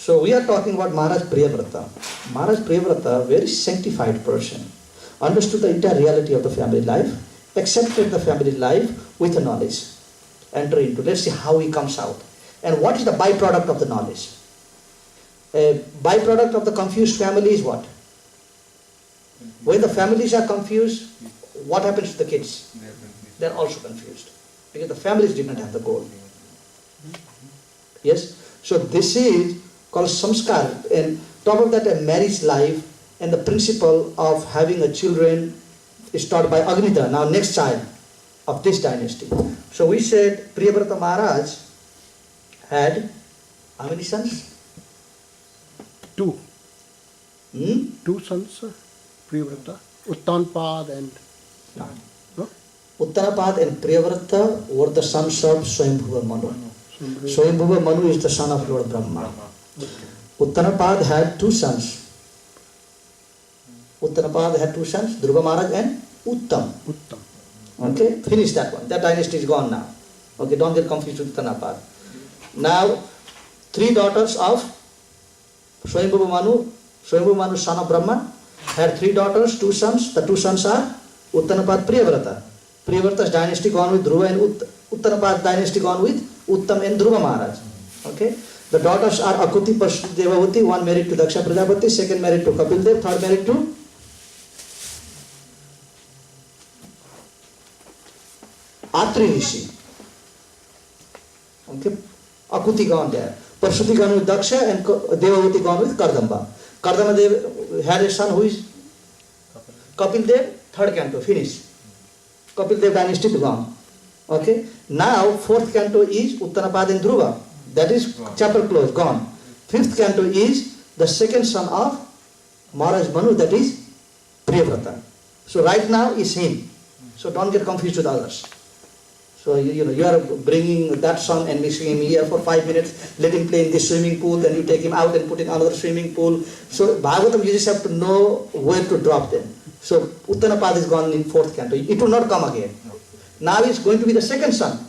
So we are talking about Maharaj Priyavrata. Maharaj Priyavrata, very sanctified person, understood the entire reality of the family life, accepted the family life with the knowledge. Enter into, let's see how he comes out. And what is the byproduct of the knowledge? A byproduct of the confused family is what? When the families are confused, what happens to the kids? They are also confused. Because the families did not have the goal. Yes? So this is called samskar. And top of that, a marriage life and the principle of having a children is taught by Agnidra, now next child of this dynasty. So we said Priyavrata Maharaj had how many sons? Two. Two sons, Priyavrata, Uttanpad and... No. Uttanapad and Priyavrata were the sons of Swayambhuva Manu. Swayambhuva Manu is the son of Lord Brahma. Uttanapad had two sons. Uttanapad had two sons, Dhruva Maharaj and Uttam. Okay, finish that one. That dynasty is gone now. Okay, don't get confused with Uttanapad. Now, three daughters of Swayambhuva Manu. Swayambhuva Manu, son of Brahma, had three daughters, two sons. The two sons are Uttanapad, Priyavrata. Priyavrata's dynasty gone with Dhruva and Uttanapad dynasty gone with Uttam and Dhruva Maharaj. Okay. The daughters are Akuti, Prasdam, Devavati, one married to Daksha Prajapati, second married to Kapil Dev, third married to Atri Rishi. Okay. Akuti gone there. Prashuti gone with Daksha and Devavati gone with Kardamba. Kardama Dev had a son who is Kapil Dev, third canto, finish. Kapil Dev dynasty gone. Okay. Now, fourth canto is Uttanapad and Dhruva. That is chapter close, gone. Fifth canto is the second son of Maharaj Manu, that is Priyavrata. So right now is him. So don't get confused with others. So you are bringing that son and mixing him here for 5 minutes, let him play in this swimming pool, then you take him out and put in another swimming pool. So Bhagavatam, you just have to know where to drop them. So Uttanapad is gone in fourth canto. It will not come again. Now it's going to be the second son,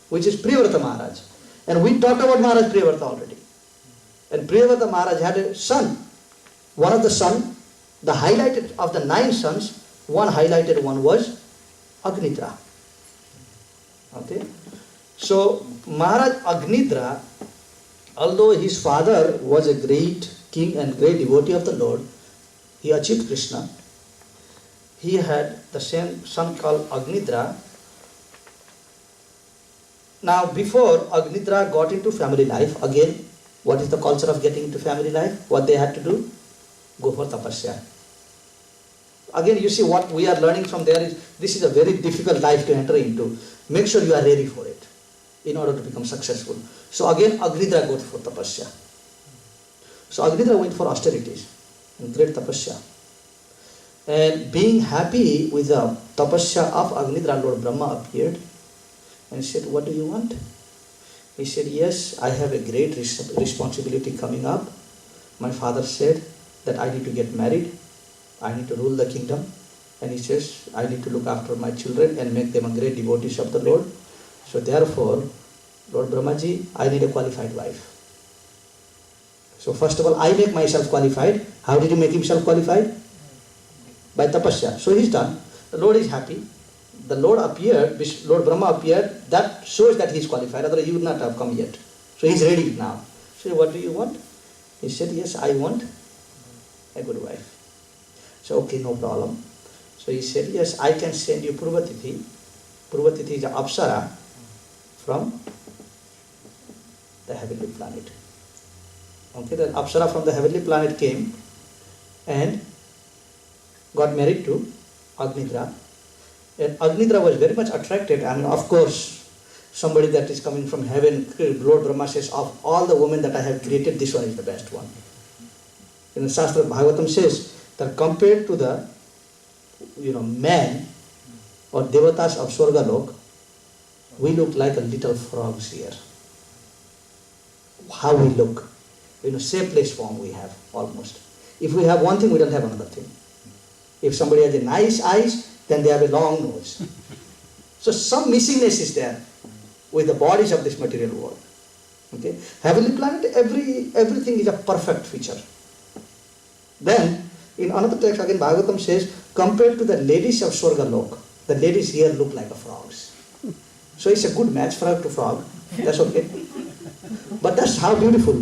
which is Priyavrata Maharaj. And we talked about Maharaj Priyavrata already. And Priyavrata Maharaj had a son. One of the sons, the highlighted of the 9 sons, one highlighted one was Agnidra. Okay. So Maharaj Agnidra, although his father was a great king and great devotee of the Lord, he achieved Krishna. He had the same son called Agnidra. Now, before Agnidra got into family life, again, what is the culture of getting into family life? What they had to do? Go for tapasya. Again, you see what we are learning from there is, this is a very difficult life to enter into. Make sure you are ready for it in order to become successful. So again, Agnidra goes for tapasya. So Agnidra went for austerities and great tapasya. And being happy with the tapasya of Agnidra, Lord Brahma appeared and said, what do you want? He said, yes, I have a great responsibility coming up. My father said that I need to get married. I need to rule the kingdom. And he says, I need to look after my children and make them a great devotees of the Lord. So therefore, Lord Brahmaji, I need a qualified wife. So first of all, I make myself qualified. How did he make himself qualified? By tapasya. So he's done. The Lord is happy. The Lord appeared, Lord Brahma appeared, that shows that he is qualified, otherwise he would not have come yet. So he is ready now. So what do you want? He said, yes, I want a good wife. So okay, no problem. So he said, yes, I can send you Purvatithi. Purvatithi is an Apsara from the heavenly planet. Okay, the Apsara from the heavenly planet came and got married to Agnidra. And Agnidra was very much attracted. I mean, of course, somebody that is coming from heaven, Lord Brahma says, of all the women that I have created, this one is the best one. In the Shastra, Bhagavatam says that compared to the man or devatas of Swargalok, we look like a little frogs here. How we look. Shapeless form we have almost. If we have one thing, we don't have another thing. If somebody has a nice eyes, then they have a long nose. So some missingness is there with the bodies of this material world. Okay, heavenly planet, everything is a perfect feature. Then in another text again, Bhagavatam says, compared to the ladies of Swargalok, the ladies here look like a frogs. So it's a good match, frog to frog. That's okay. But that's how beautiful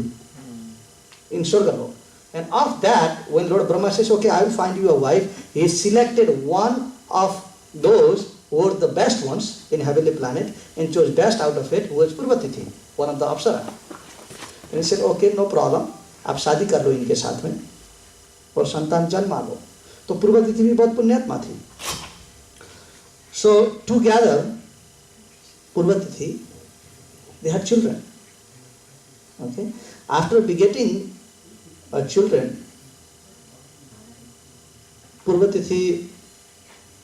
in Swargalok. And of that, when Lord Brahma says, okay, I will find you a wife, he selected one of those who were the best ones in heavenly planet and chose best out of it, who was Purvatithi, one of the Apsara. And he said, okay, no problem, आप शादी कर लो इनके साथ में और संतान जन्मा लो. तो पूर्वतिथि भी बहुत पुण्यात्मा थी. So together, Purvatithi, they had children. Okay, after begetting children, Purvatithi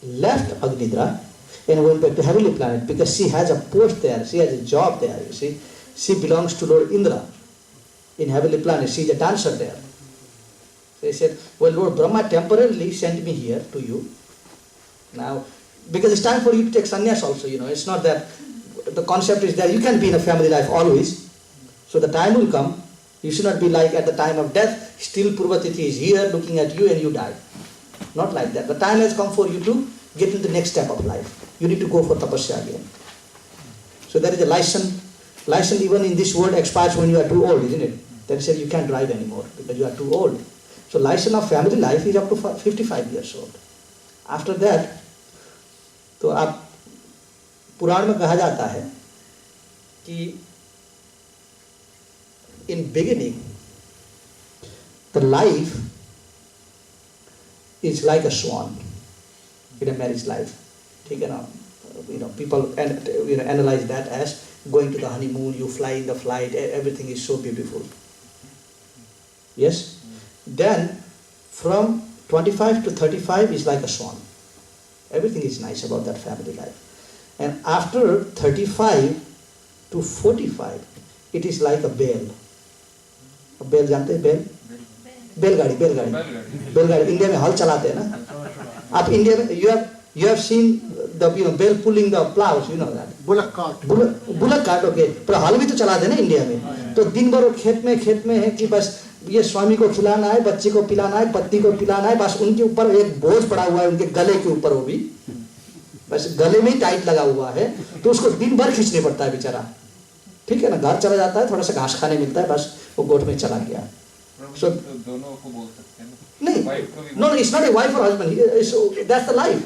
left Agnidra and went back to heavenly planet because she has a post there, she has a job there, you see. She belongs to Lord Indra in heavenly planet, she is a dancer there. So he said, well, Lord Brahma temporarily sent me here to you. Now, because it's time for you to take sannyas also, you know, it's not that the concept is that you can be in a family life always. So the time will come, you should not be like at the time of death, still Purvatithi is here looking at you and you die. Not like that. The time has come for you to get to the next step of life. You need to go for tapasya again. So there is a license. License even in this world expires when you are too old, isn't it? That says you can't drive anymore because you are too old. So license of family life is up to 55 years old. After that, तो आप पुराण में कहा जाता है कि in beginning the life is like a swan in a marriage life. ठीक है ना? You know, people analyze that as going to the honeymoon, you fly in the flight, everything is so beautiful. Yes? Then from 25 to 35 is like a swan. Everything is nice about that family life. And after 35 to 45, it is like a bell. A bell, जानते हैं bell? बैलगाड़ी India में हल चलाते हैं ना. आप India में you have seen the bell pulling the plows, you know that. bullock cart, okay. पर हल भी तो चलाते हैं ना इंडिया में. तो दिन भर वो खेत में है कि बस ये स्वामी को खिलाना है, बच्चे को पिलाना है, पत्नी को पिलाना है, बस उनके ऊपर एक बोझ पड़ा हुआ है, उनके गले के ऊपर, वो भी बस गले में ही टाइट लगा हुआ है, तो उसको दिन भर खींचने पड़ता है बेचारा. ठीक है ना, घर चला जाता है, थोड़ा सा घास खाने मिलता है, बस वो गोठ में चला गया. So दोनों को बोल सकते हैं नहीं, no, it's not a wife or husband, that's the life.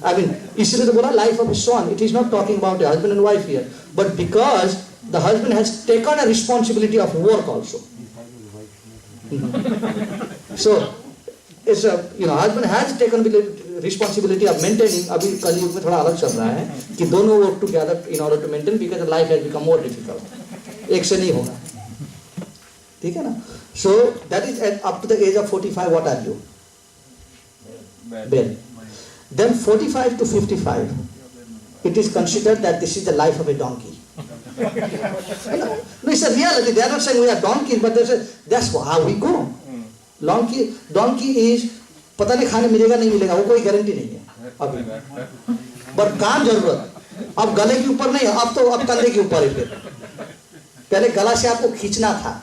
I mean, इसलिए तो बोला life of a swan. It is not talking about a husband and wife here, but because the husband has taken a responsibility of work also. So it's a, husband has taken responsibility of maintaining. अभी कलयुग में थोड़ा अलग चल रहा है कि दोनों work together in order to maintain because life has become more difficult. एक से नहीं होगा. ठीक है ना? So that is up to the age of 45. What are you? Bell. Then 45 to 55, it is considered that this is the life of a donkey. No, it's a reality. They are not saying we are donkeys, but they say that's how we go. Donkey is पता नहीं खाने मिलेगा नहीं मिलेगा, वो कोई guarantee नहीं है अभी. पर काम जरूरत. अब गले के ऊपर नहीं, अब कंधे के ऊपर है. पहले गला से आपको खींचना था.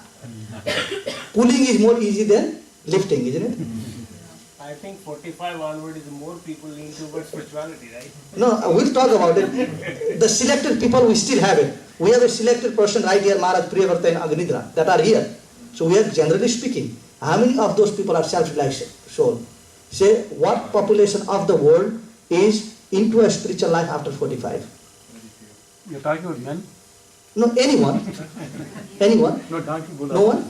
Pulling is more easy than lifting, isn't it? I think 45 onward is more people lean towards spirituality, right? No, we'll talk about it. The selected people, we still have it. We have a selected person right here, Maharaj Priyavrta and Agnidra, that are here. So we are generally speaking, how many of those people are self-realized soul? Say, what population of the world is into a spiritual life after 45? you're talking about men? No, anyone. Anyone? No one?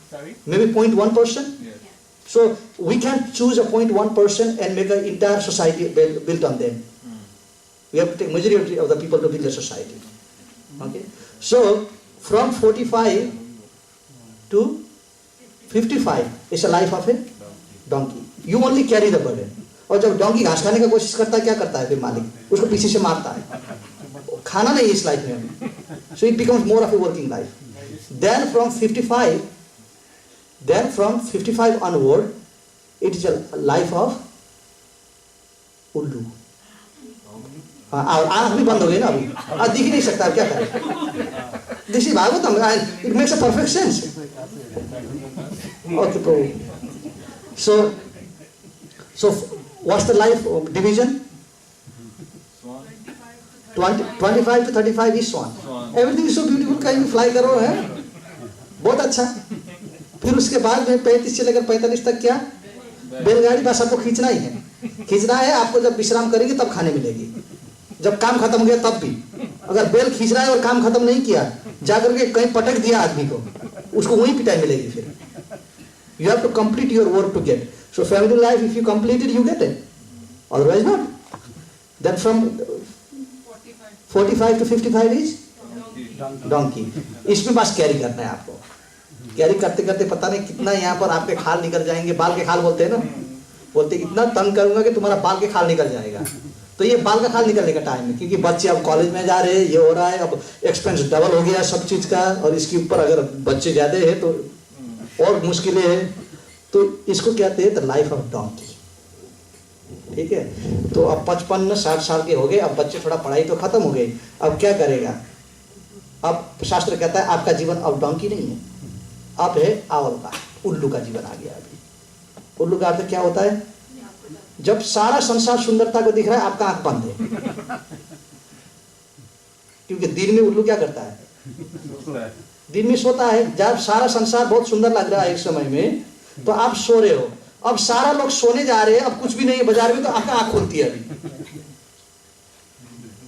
Sorry? Maybe 0.1%? Yes. So we can choose a 0.1% and make an entire society built on them. We have to take majority of the people to build a society. Okay? So from 45 to 55 is a life of a donkey. You only carry the burden. और जब donkey घास खाने का कोशिश करता है, क्या करता है फिर मालिक? उसको पीछे से मारता है. खाना नहीं इस लाइफ में. So it becomes more of a working life. Then from 55 onward, it is a life of उल्लू. आँख भी बंद हो गई ना अभी. दिख ही नहीं सकता, क्या करें? This is Bhagavatam, and it makes a perfect sense. Okay, Prabhu. So what's the life division? Swan. 25 to 35 is swan. Everything is so beautiful, कहीं भी fly करो है, बहुत अच्छा. फिर उसके बाद में 35 से लेकर 45 तक क्या? बैलगाड़ी, बस आपको खींचना ही है. खींचना है, आपको जब विश्राम करेंगे तब खाने मिलेगी. जब काम खत्म हो गया तब भी. अगर बैल खींच रहा है और काम खत्म नहीं किया, जाकर के कहीं पटक दिया आदमी को, उसको वहीं पिटाई मिलेगी फिर. You have to complete your work to get. So family life, if you complete it, you get it. Otherwise not. Then from 45 to 55 is donkey. इसमें बस कैरी करना है आपको. कैरी करते करते पता नहीं कितना यहाँ पर आपके खाल निकल जाएंगे. बाल के खाल बोलते हैं ना, बोलते इतना तंग करूंगा कि तुम्हारा बाल के खाल निकल जाएगा. तो ये बाल का खाल निकलने का टाइम है, क्योंकि बच्चे अब कॉलेज में जा रहे हैं, ये हो रहा है, अब एक्सपेंस डबल हो गया सब चीज का, और इसके ऊपर अगर बच्चे ज्यादा है तो और मुश्किलें हैं. तो इसको कहते हैं द लाइफ ऑफ डोंकी. ठीक है. तो अब 55-60 साल के हो गए, अब बच्चे थोड़ा पढ़ाई तो खत्म हो गई, अब क्या करेगा? अब शास्त्र कहता है आपका जीवन अब डोंकी नहीं है, अब है आउल का, उल्लू का जीवन आ गया. अभी उल्लू का अर्थ क्या होता है? जब सारा संसार सुंदरता को दिख रहा है, आपका आंख बंद है. क्योंकि दिन में उल्लू क्या करता है? दिन में सोता है. जब सारा संसार बहुत सुंदर लग रहा है एक समय में, तो आप सो रहे हो. अब सारा लोग सोने जा रहे हैं, अब कुछ भी नहीं है बाजार में, तो आपका आंख खुलती है अभी.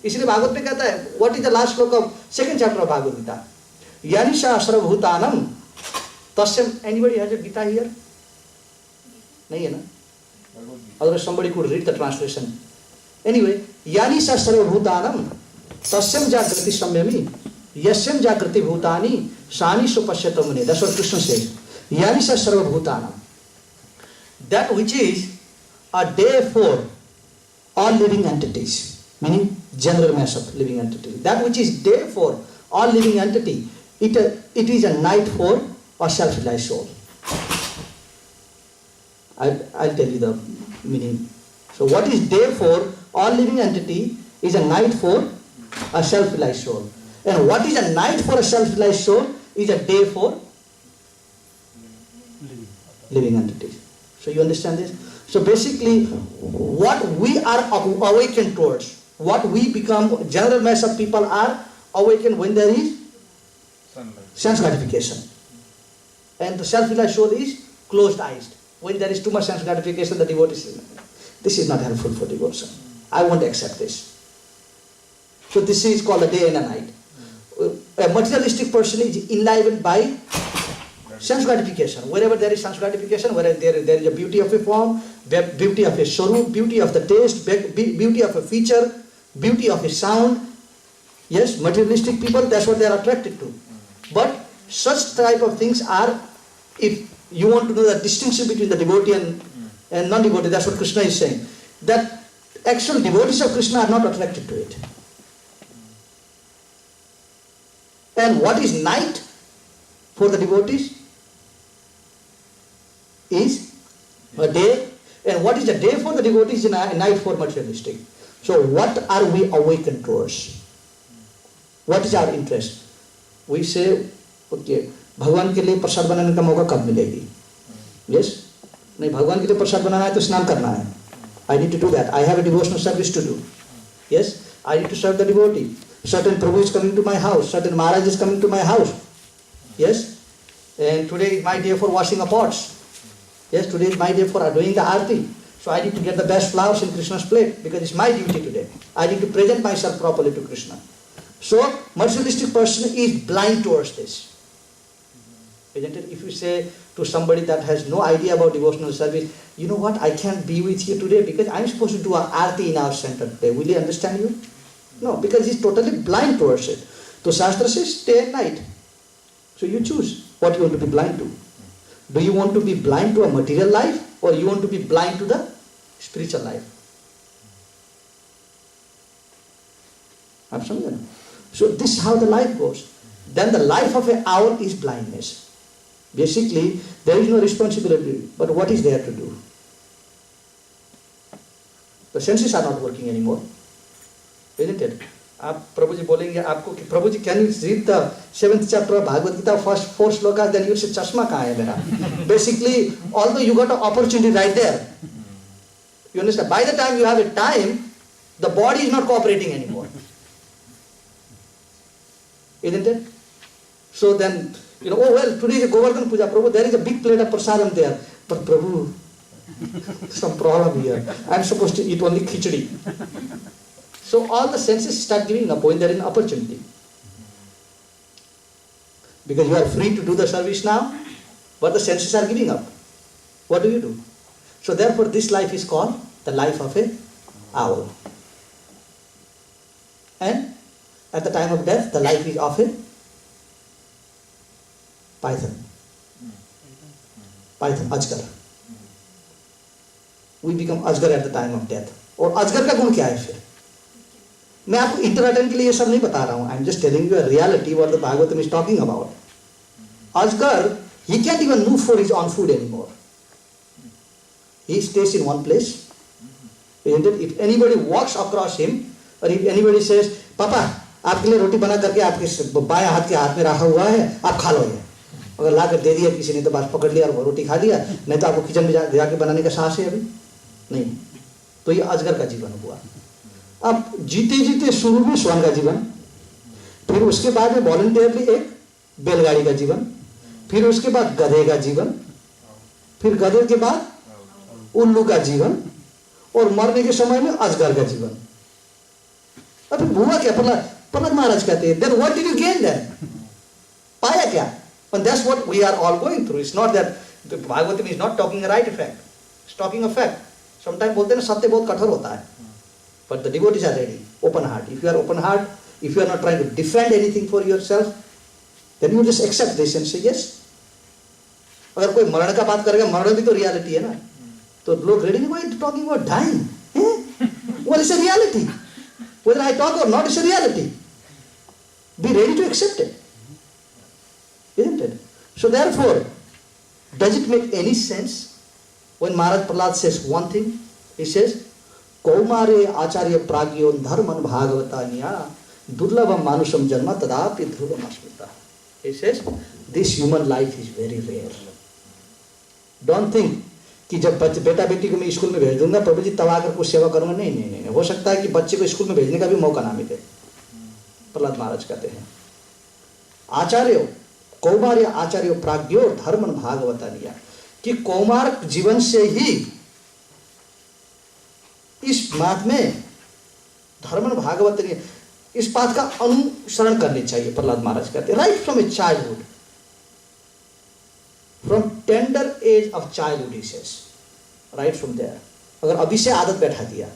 इसलिए भागवत में कहता है, what is the last shloka of second chapter of Bhagavat Gita? यानी सर्वभूतानम तस्यम. Anybody has a Gita here? नहीं है ना? Otherwise somebody could read the translation. Anyway, yani sa sarvabhutanam tasyam jagrati samyami yasyam jagrati bhutani sani supashyata mune. That's what Krishna says. Yani sa sarvabhutanam. That which is a day for all living entities, meaning general mass of living entities. That which is day for all living entity, it is a night for a self-realized soul. I'll tell you the meaning. So what is day for all living entity is a night for a self-realized soul. And what is a night for a self-realized soul is a day for living entities. So you understand this? So basically what we are awakened towards, what we become, general mass of people are awakened when there is sense gratification. And the self-realized soul is closed eyes. When there is too much sense gratification, the devotee says, this is not helpful for devotion. I won't accept this. So this is called a day and a night. A materialistic person is enlivened by sense gratification. Wherever there is sense gratification, wherever there is a beauty of a form, beauty of a swarup, beauty of the taste, beauty of a feature, beauty of a sound. Yes, materialistic people, that's what they are attracted to. But such type of things are, if you want to know the distinction between the devotee and non-devotee, that's what Krishna is saying. That actual devotees of Krishna are not attracted to it. And what is night for the devotees is a day. And what is a day for the devotees is a night for materialistic. So what are we awakened towards? What is our interest? We say, okay, भगवान के लिए प्रसाद बनाने का मौका कब मिलेगी? Yes? नहीं, भगवान के लिए प्रसाद बनाना है तो स्नान करना है. I need to do that. I have a devotional service to do. Yes? I need to serve the devotee. Certain Prabhu is coming to my house. Certain Maharaj is coming to my house. Yes? And today is my day for washing the pots. Yes, today is my day for doing the Arati. So I need to get the best flowers in Krishna's plate because it's my duty today. I need to present myself properly to Krishna. So, materialistic person is blind towards this. Isn't it? If you say to somebody that has no idea about devotional service, you know what, I can't be with you today because I'm supposed to do an Arati in our center today. Will he understand you? No, because he's totally blind towards it. So Shastra says, day and night. So you choose what you want to be blind to. Do you want to be blind to a material life or you want to be blind to the spiritual life? Absolutely. So this is how the life goes. Then the life of an owl is blindness. Basically, there is no responsibility, but what is there to do? The senses are not working anymore, isn't it? आप प्रभु जी बोलेंगे आपको कि Prabhu ji can you read the 7th chapter of Bhagavad Gita first 4 slokas, then you say चश्मा कहाँ है मेरा? Basically, although you got an opportunity right there, you understand? By the time you have a time, the body is not cooperating anymore, isn't it? So then, oh well, today is a Govardhan Puja, Prabhu, there is a big plate of prasadam there, but Prabhu, some problem here. I am supposed to eat only khichdi. So all the senses start giving up when there is an opportunity. Because you are free to do the service now, but the senses are giving up. What do you do? So therefore this life is called the life of a owl. And at the time of death, the life is of a python. Python, Ajgar. We become Ajgar at the time of death. और अजगर का गुण क्या है फिर? मैं आपको entertain के लिए ये सब नहीं बता रहा हूँ. I am just telling you a reality what the Bhagavatam is talking about. अजगर, he can't even move for his own food anymore. He stays in one place. If anybody walks across him, or if anybody says, पापा आपके लिए रोटी बना करके आपके बाएं हाथ के हाथ में रखा हुआ है, आप खा लो ये. अगर ला कर दे दिया किसी ने तो बस पकड़ लिया और रोटी खा लिया, नहीं तो आपको किचन में जाके बनाने का साहस है अभी नहीं. तो ये अजगर का जीवन हुआ. अब जीते जीते शुरू में श्वान का जीवन, फिर उसके बाद में वॉलंटियरली एक बैलगाड़ी का जीवन, फिर उसके बाद गधे का जीवन, फिर गधे के बाद उल्लू का जीवन, और मरने के समय में अजगर का जीवन. अब हुआ क्या? प्रहलाद महाराज कहते हैं, then what did you gain then? पाया क्या? And that's what we are all going through. It's not that the Bhagavatam is not talking a right effect. It's talking a fact. Sometimes बोलते हैं सत्य बहुत कठोर होता है. But the devotees are ready, open heart. If you are open heart, if you are not trying to defend anything for yourself, then you just accept this and say yes. अगर कोई मरण का बात करेगा, मरण भी तो रियलिटी है ना. तो लोग ready नहीं, talking about dying. Well, it's a reality. Whether I talk or not, it's a reality. Be ready to accept it. Isn't it? So therefore, does it make any sense when Maharaj Prahlad says one thing? He says, Kaumare acharya pragyon dharman bhagavatanya durlabam manusham janma tadapi dhruvam asmita. He says, this human life is very rare. Don't think कि जब बेटा बेटी को मैं school में भेज दूंगा प्रभु जी तब आकर कुछ सेवा करूंगा. नहीं नहीं नहीं, हो सकता है कि बच्चे को स्कूल में भेजने का भी मौका ना मिले. प्रहलाद महाराज कहते हैं, आचार्यो कौमार्य आचार्यो प्राज्ञो धर्मन भागवतानिया, कि कौमार जीवन से ही इस बात में धर्मन भागवतानिया, इस बात का अनुसरण करनी चाहिए. प्रहलाद महाराज कहते हैं, right from a childhood, from tender age of childhood, he says, right from there. अगर अभी से आदत बैठा दिया,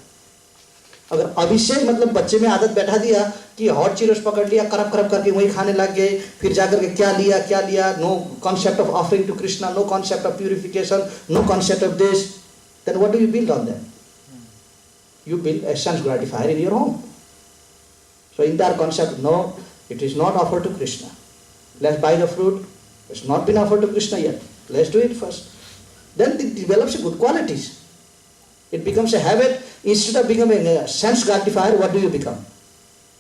अगर अभी से मतलब बच्चे में आदत बैठा दिया कि हॉट चीरोस पकड़ लिया, करप करप करके वही खाने लग गए, फिर जाकर के क्या लिया, no concept of offering to Krishna, no concept of purification, no concept of this, then what do you build on them? You build a sense gratifier in your home. So in that concept, no, it is not offered to Krishna. Let's buy the fruit. It's not been offered to Krishna yet. Let's do it first. Then it develops good qualities. It becomes a habit. Instead of becoming a sense gratifier, what do you become?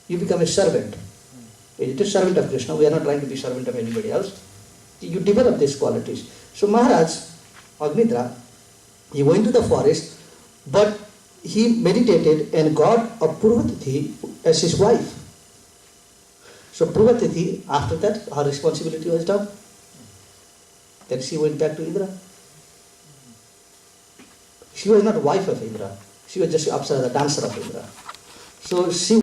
You become a servant. It is a servant of Krishna. We are not trying to be servant of anybody else. You develop these qualities. So Maharaj, Agnitra, he went to the forest, but he meditated and got a Purvatithi as his wife. So Purvatithi, after that, her responsibility was done. Then she went back to Indra. She was not wife of Indra. She was just Apsara, the dancer of Indra. So she